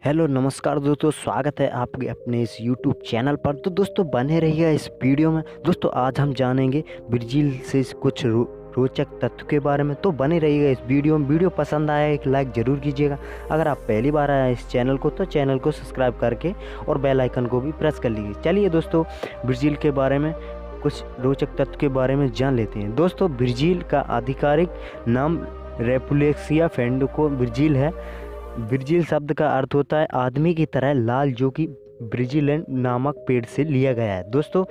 Hello नमस्कार दोस्तों, स्वागत है आपके अपने इस यूट्यूब चैनल पर। तो दोस्तों बने रहिएगा इस वीडियो में। दोस्तों आज हम जानेंगे ब्राज़ील से कुछ रोचक तथ्य के बारे में। तो बने रहिएगा इस वीडियो में। वीडियो पसंद आया एक लाइक ज़रूर कीजिएगा। अगर आप पहली बार आए हैं इस चैनल को तो चैनल को सब्सक्राइब करके और बेल आइकन को भी प्रेस कर लीजिए। चलिए दोस्तों ब्राज़ील के बारे में कुछ रोचक तथ्य के बारे में जान लेते हैं। दोस्तों ब्राज़ील का आधिकारिक नाम रेपुलेक्सिया फेंडोको ब्राज़ील है। ब्राज़ील शब्द का अर्थ होता है आदमी की तरह लाल, जो कि ब्राज़ीलन नामक पेड़ से लिया गया है। दोस्तों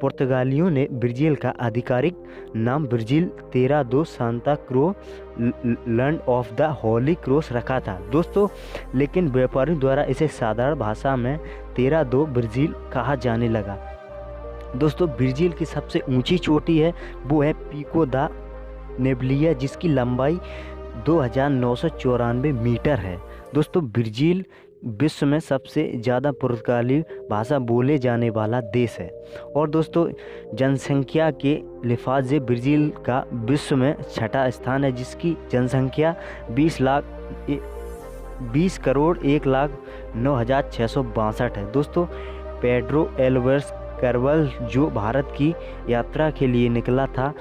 पुर्तगालियों ने ब्राज़ील का आधिकारिक नाम ब्राज़ील तेरा दो Santa crow land of the Holi cross रखा था दोस्तों, लेकिन व्यापारियों द्वारा इसे साधारण भाषा में तेरा दो ब्राज़ील कहा जाने लगा। दोस्तों ब्राज़ील की सबसे ऊंची चोटी है वो है पिको दा नेवलिया, जिसकी लंबाई 2994 मीटर है। दोस्तों ब्राज़ील विश्व में सबसे ज़्यादा पुर्तगाली भाषा बोले जाने वाला देश है। और दोस्तों जनसंख्या के लिहाज से ब्राज़ील का विश्व में छठा स्थान है, जिसकी जनसंख्या 20 करोड़ 1,09,662 है। दोस्तों पेड्रो एल्वेस कैबरल जो भारत की यात्रा के लिए निकला था,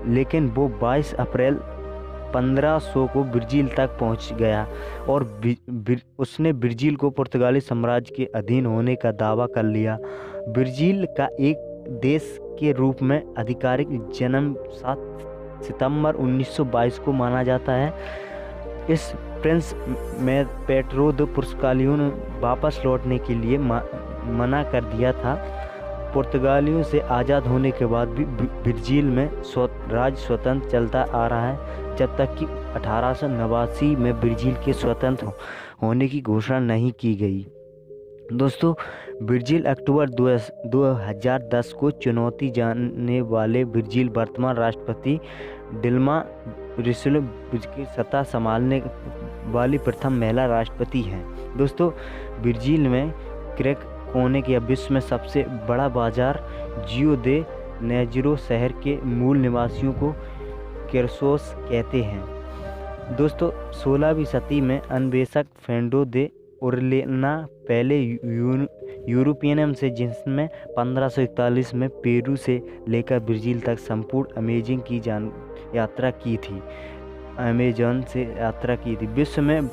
लेकिन वो 22 अप्रैल 1500 को ब्राज़ील तक पहुंच गया और उसने ब्राज़ील को पुर्तगाली साम्राज्य के अधीन होने का दावा कर लिया। ब्राज़ील का एक देश के रूप में आधिकारिक जन्म 7 सितंबर 1922 को माना जाता है। इस प्रिंस में पेड्रो दो पुर्तगालियों ने वापस लौटने के लिए मना कर दिया था। पुर्तगालियों से आज़ाद होने के बाद भी ब्राज़ील में राज्य स्वतंत्र चलता आ रहा है, जब तक कि 1889 में ब्राज़ील के स्वतंत्र होने की घोषणा नहीं की गई। दोस्तों ब्राज़ील अक्टूबर 2010 को चुनौती जाने वाले ब्राज़ील वर्तमान राष्ट्रपति डिल्मा रूसेफ की सत्ता संभालने वाली प्रथम महिला राष्ट्रपति हैं। दोस्तों ब्राज़ील में क्रेक कोने के विश्व में सबसे बड़ा बाजार जियो दे नेजेरो शहर के मूल निवासियों को केरसोस कहते हैं। दोस्तों 16वीं सदी में अन्वेषक फेंडो दे उरलेना पहले यूरोपियन से, जिसमें 1541 में पेरू से लेकर ब्राज़ील तक संपूर्ण अमेजिंग की यात्रा की थी। अमेजन से यात्रा की थी। विश्व में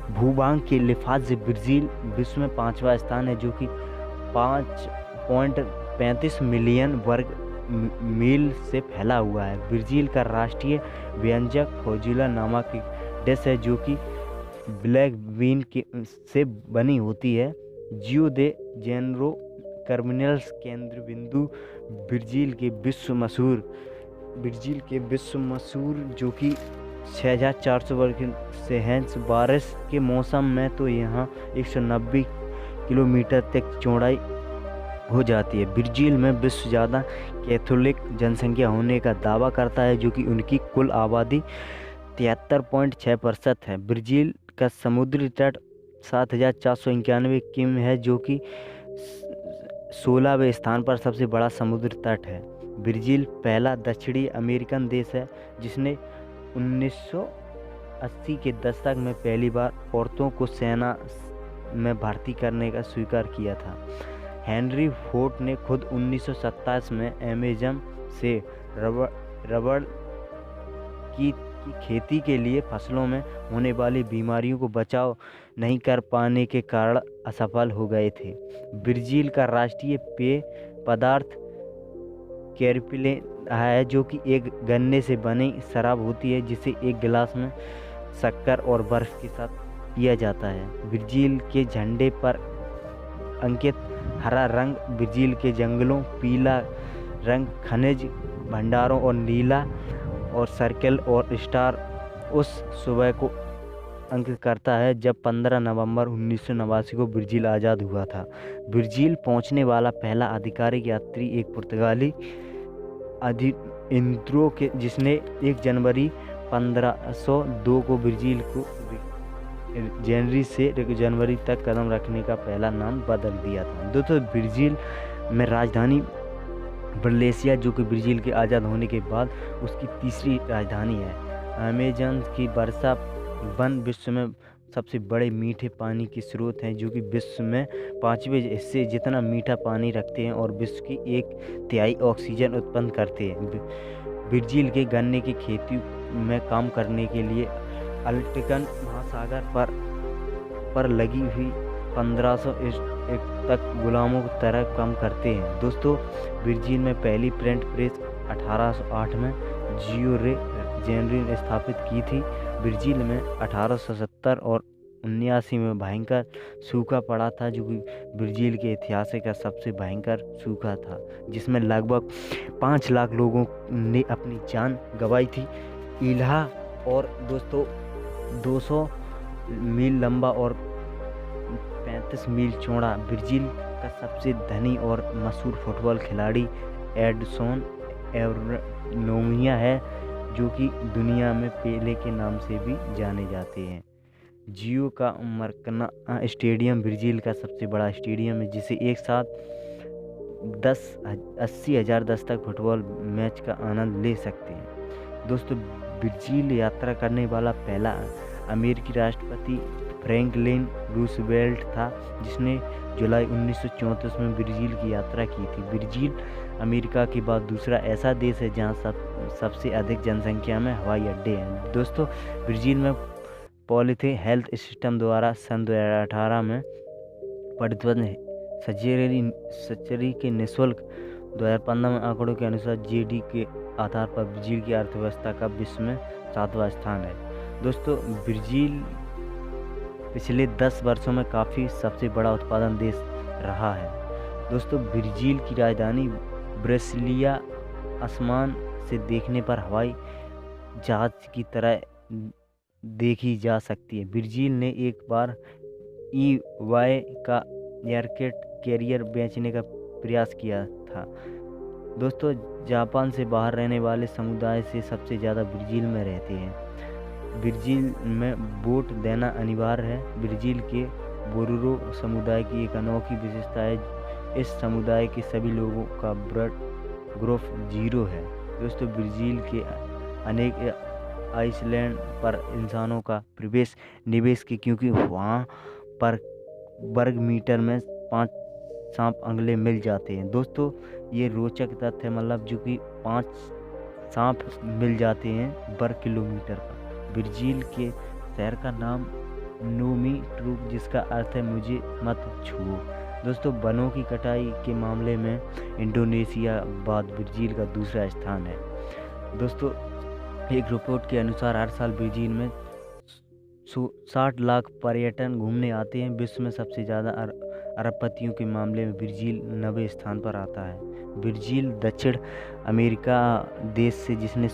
भूभाग के लिहाज से ब्राज़ील विश्व में 5वां स्थान है, जो कि 5.35 मिलियन वर्ग मील से फैला हुआ है। ब्राज़ील का राष्ट्रीय व्यंजन फौजिला नामक एक डिश है, जो कि ब्लैक बीन से बनी होती है। जियो दे जेनेरो टर्मिनल्स केंद्र बिंदु ब्राज़ील के विश्व मशहूर जो कि 6400 वर्ग से हैं। बारिश के मौसम में तो यहाँ 190 किलोमीटर तक चौड़ाई हो जाती है। ब्राज़ील में विश्व ज़्यादा कैथोलिक जनसंख्या होने का दावा करता है, जो कि उनकी कुल आबादी 73.6% है। ब्राज़ील का समुद्री तट 7491 किमी है, जो कि 16वें स्थान पर सबसे बड़ा समुद्री तट है। ब्राज़ील पहला दक्षिणी अमेरिकन देश है जिसने 1980 के दशक में पहली बार औरतों को सेना में भर्ती करने का स्वीकार किया था। हेनरी फोर्ड ने खुद 1927 में अमेज़न से रबड़ की खेती के लिए फसलों में होने वाली बीमारियों को बचाव नहीं कर पाने के कारण असफल हो गए थे। ब्राज़ील का राष्ट्रीय पेय पदार्थ कैरपिले है, जो कि एक गन्ने से बनी शराब होती है, जिसे एक गिलास में शक्कर और बर्फ के साथ पिया जाता है। ब्राज़ील के झंडे पर अंकित हरा रंग ब्राज़ील के जंगलों, पीला रंग खनिज भंडारों और नीला और सर्कल और स्टार उस सुबह को अंकित करता है जब 15 नवंबर 1989 को ब्राज़ील आज़ाद हुआ था। ब्राज़ील पहुंचने वाला पहला आधिकारिक यात्री एक पुर्तगाली इंद्रो के, जिसने 1 जनवरी 1502 को ब्राज़ील को जनवरी तक कदम रखने का पहला नाम बदल दिया था। दोस्तों ब्राज़ील में राजधानी ब्रासिलिया, जो कि ब्राज़ील के आज़ाद होने के बाद उसकी तीसरी राजधानी है। अमेज़न की वर्षा वन विश्व में सबसे बड़े मीठे पानी के स्रोत हैं, जो कि विश्व में 5वें हिस्से जितना मीठा पानी रखते हैं और विश्व की 1/3 ऑक्सीजन उत्पन्न करते हैं। ब्राज़ील के गन्ने की खेती में काम करने के लिए अटलांटिक महासागर पर लगी हुई 1500 तक गुलामों की तरह काम करते हैं। दोस्तों, ब्राज़ील में पहली प्रिंट प्रेस 1808 में जियो रे जेनरी ने स्थापित की थी। ब्राज़ील में 1870 और 79 में भयंकर सूखा पड़ा था, जो कि ब्राज़ील के इतिहास का सबसे भयंकर सूखा था, जिसमें लगभग 5 लाख लोगों ने अपनी जान गंवाई थी। इलाहा और दोस्तों 200 मील लंबा और 35 मील चौड़ा ब्राज़ील का सबसे धनी और मशहूर फुटबॉल खिलाड़ी एडरसन एवरेनोमिया है, जो कि दुनिया में पेले के नाम से भी जाने जाते हैं। जियो का मरकना स्टेडियम ब्राज़ील का सबसे बड़ा स्टेडियम है, जिसे एक साथ 80,000 दर्शक फुटबॉल मैच का आनंद ले सकते हैं। दोस्तों, ब्राज़ील यात्रा करने वाला पहला अमेरिकी राष्ट्रपति फ्रैंकलिन रूजवेल्ट था, जिसने जुलाई 1934 में ब्राज़ील की यात्रा की थी। ब्राज़ील अमेरिका के बाद दूसरा ऐसा देश है जहां सबसे अधिक जनसंख्या में हवाई अड्डे हैं। दोस्तों, ब्राज़ील में पब्लिक हेल्थ सिस्टम द्वारा सन 2018 में प्रतिबद्ध सर्जरी के निःशुल्क 2015 में आंकड़ों के अनुसार जीडीपी के आधार पर ब्राज़ील की अर्थव्यवस्था का विश्व में 7वां स्थान है। दोस्तों, ब्राज़ील पिछले 10 वर्षों में काफ़ी सबसे बड़ा उत्पादन देश रहा है। दोस्तों, ब्राज़ील की राजधानी ब्रासिलिया आसमान से देखने पर हवाई जहाज की तरह देखी जा सकती है। ब्राज़ील ने एक बार EY का एयरक्राफ्ट कैरियर बेचने का प्रयास किया था। दोस्तों, जापान से बाहर रहने वाले समुदाय से सबसे ज़्यादा ब्राज़ील में रहते हैं। ब्राज़ील में वोट देना अनिवार्य है। ब्राज़ील के बोरोरो समुदाय की एक अनोखी विशेषता है, इस समुदाय के सभी लोगों का ब्लड ग्रुप 0 है। दोस्तों, ब्राज़ील के अनेक आइसलैंड पर इंसानों का प्रवेश निवेश की, क्योंकि वहाँ पर वर्ग मीटर में 5 सांप अंगले मिल जाते हैं। दोस्तों, ये रोचक तथ्य मतलब जो कि 5 सांप मिल जाते हैं वर्ग किलोमीटर का। ब्राज़ील के शहर का नाम नोमी ट्रूक, जिसका अर्थ है मुझे मत छुओ। दोस्तों, वनों की कटाई के मामले में इंडोनेशिया बाद ब्राज़ील का दूसरा स्थान है। दोस्तों, एक रिपोर्ट के अनुसार हर साल ब्राज़ील में 60 लाख पर्यटन घूमने आते हैं। विश्व में सबसे ज़्यादा अरबपतियों के मामले में ब्राज़ील 90वें स्थान पर आता है। ब्राज़ील दक्षिण अमेरिका देश से जिसने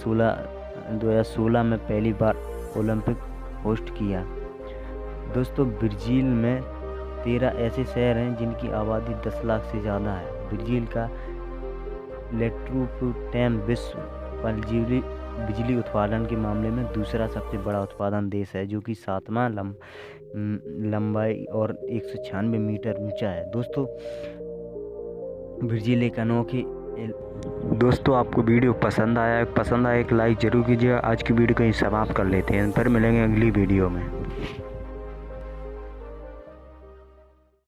2016 में पहली बार ओलंपिक होस्ट किया। दोस्तों, ब्राज़ील में 13 ऐसे शहर हैं जिनकी आबादी 10 लाख से ज़्यादा है। ब्राज़ील का लेट्रोपोटेम विश्व पर बिजली उत्पादन के मामले में दूसरा सबसे बड़ा उत्पादन देश है, जो कि 7वां लंबाई और 196 मीटर ऊंचा है। दोस्तों, ब्राज़ील एक अनोखी। दोस्तों, आपको वीडियो पसंद आया एक लाइक जरूर कीजिएगा। आज की वीडियो को ही समाप्त कर लेते हैं, फिर मिलेंगे अगली वीडियो में।